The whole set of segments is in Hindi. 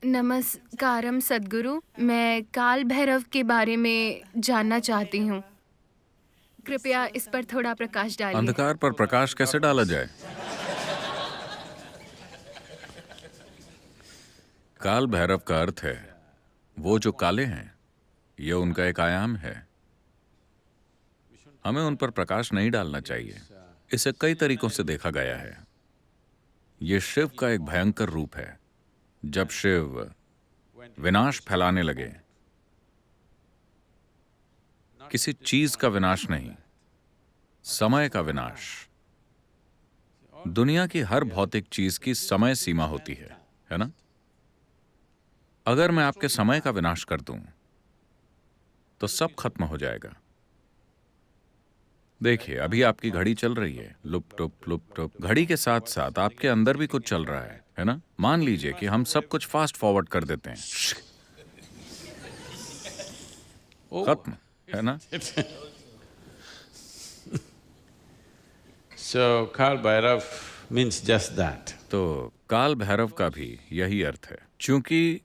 नमस्कारम सद्गुरु। मैं काल भैरव के बारे में जानना चाहती हूँ। कृपया इस पर थोड़ा प्रकाश डालिए। अंधकार पर प्रकाश कैसे डाला जाए? काल भैरव का अर्थ है वो जो काले हैं। यह उनका एक आयाम है। हमें उन पर प्रकाश नहीं डालना चाहिए। इसे कई तरीकों से देखा गया है। यह शिव का एक भयंकर रूप है। जब शिव विनाश फैलाने लगे, किसी चीज का विनाश नहीं, समय का विनाश। दुनिया की हर भौतिक चीज की समय सीमा होती है ना? अगर मैं आपके समय का विनाश कर दूं तो सब खत्म हो जाएगा। देखिए, अभी आपकी घड़ी चल रही है, लुप टुप लुप टुप। घड़ी के साथ साथ आपके अंदर भी कुछ चल रहा है ना? मान लीजिए कि हम सब कुछ फास्ट फॉरवर्ड कर देते हैं। खत्म, है ना? So Kal Bhairav means just that. तो काल भैरव का भी यही अर्थ है। क्योंकि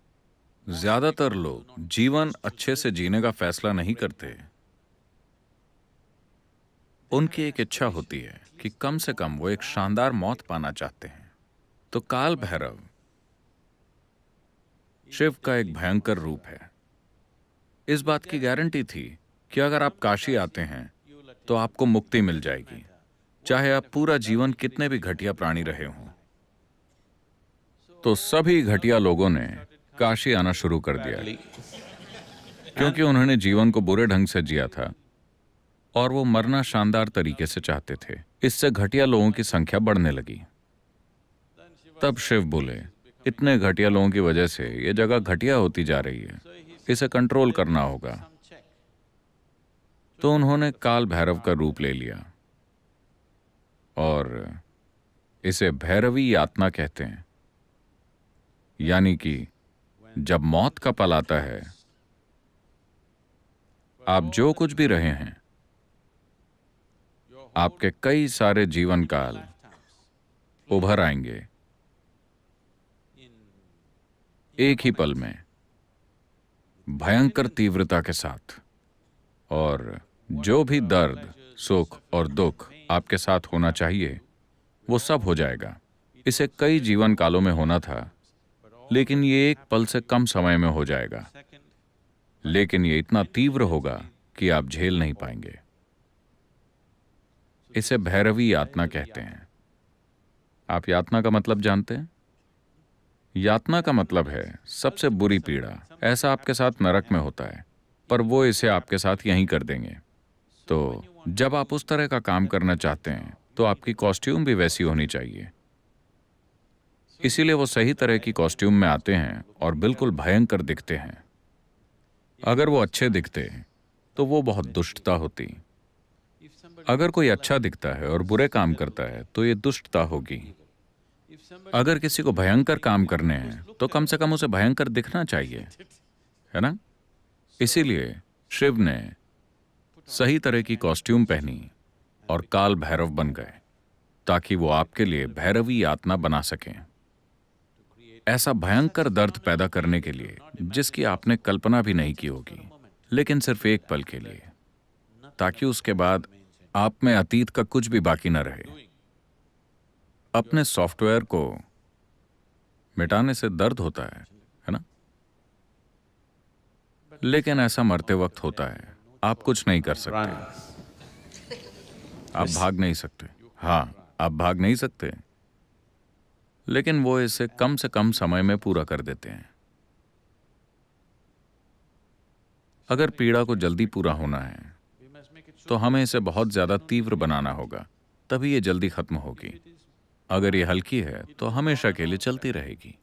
ज्यादातर लोग जीवन अच्छे से जीने का फैसला नहीं करते। उनकी एक इच्छा होती है कि कम से कम वो एक शानदार मौत पाना चाहते हैं। तो काल भैरव शिव का एक भयंकर रूप है। इस बात की गारंटी थी कि अगर आप काशी आते हैं तो आपको मुक्ति मिल जाएगी, चाहे आप पूरा जीवन कितने भी घटिया प्राणी रहे हों। तो सभी घटिया लोगों ने काशी आना शुरू कर दिया क्योंकि उन्होंने जीवन को बुरे ढंग से जिया था और वो मरना शानदार तरीके से चाहते थे। इससे घटिया लोगों की संख्या बढ़ने लगी। तब शिव बोले, इतने घटिया लोगों की वजह से ये जगह घटिया होती जा रही है, इसे कंट्रोल करना होगा। तो उन्होंने काल भैरव का रूप ले लिया और इसे भैरवी यातना कहते हैं। यानी कि जब मौत का पल आता है, आप जो कुछ भी रहे हैं, आपके कई सारे जीवन काल उभर आएंगे एक ही पल में, भयंकर तीव्रता के साथ। और जो भी दर्द, सुख और दुख आपके साथ होना चाहिए, वो सब हो जाएगा। इसे कई जीवन कालों में होना था, लेकिन ये एक पल से कम समय में हो जाएगा। लेकिन ये इतना तीव्र होगा कि आप झेल नहीं पाएंगे। इसे भैरवी यातना कहते हैं। आप यातना का मतलब जानते हैं? यातना का मतलब है सबसे बुरी पीड़ा। ऐसा आपके साथ नरक में होता है, पर वो इसे आपके साथ यहीं कर देंगे। तो जब आप उस तरह का काम करना चाहते हैं तो आपकी कॉस्ट्यूम भी वैसी होनी चाहिए। इसीलिए वो सही तरह की कॉस्ट्यूम में आते हैं और बिल्कुल भयंकर दिखते हैं। अगर वो अच्छे दिखते तो वो बहुत दुष्टता होती। अगर कोई अच्छा दिखता है और बुरे काम करता है तो ये दुष्टता होगी। अगर किसी को भयंकर काम करने हैं तो कम से कम उसे भयंकर दिखना चाहिए, है ना? इसीलिए शिव ने सही तरह की कॉस्ट्यूम पहनी और काल भैरव बन गए, ताकि वो आपके लिए भैरवी यातना बना सकें। ऐसा भयंकर दर्द पैदा करने के लिए जिसकी आपने कल्पना भी नहीं की होगी, लेकिन सिर्फ एक पल के लिए, ताकि उसके बाद आप में अतीत का कुछ भी बाकी न रहे। अपने सॉफ्टवेयर को मिटाने से दर्द होता है ना? लेकिन ऐसा मरते वक्त होता है। आप कुछ नहीं कर सकते। आप भाग नहीं सकते। हाँ, आप भाग नहीं सकते, लेकिन वो इसे कम से कम समय में पूरा कर देते हैं। अगर पीड़ा को जल्दी पूरा होना है तो हमें इसे बहुत ज्यादा तीव्र बनाना होगा, तभी ये जल्दी खत्म होगी। अगर ये हल्की है तो हमेशा के लिए चलती रहेगी।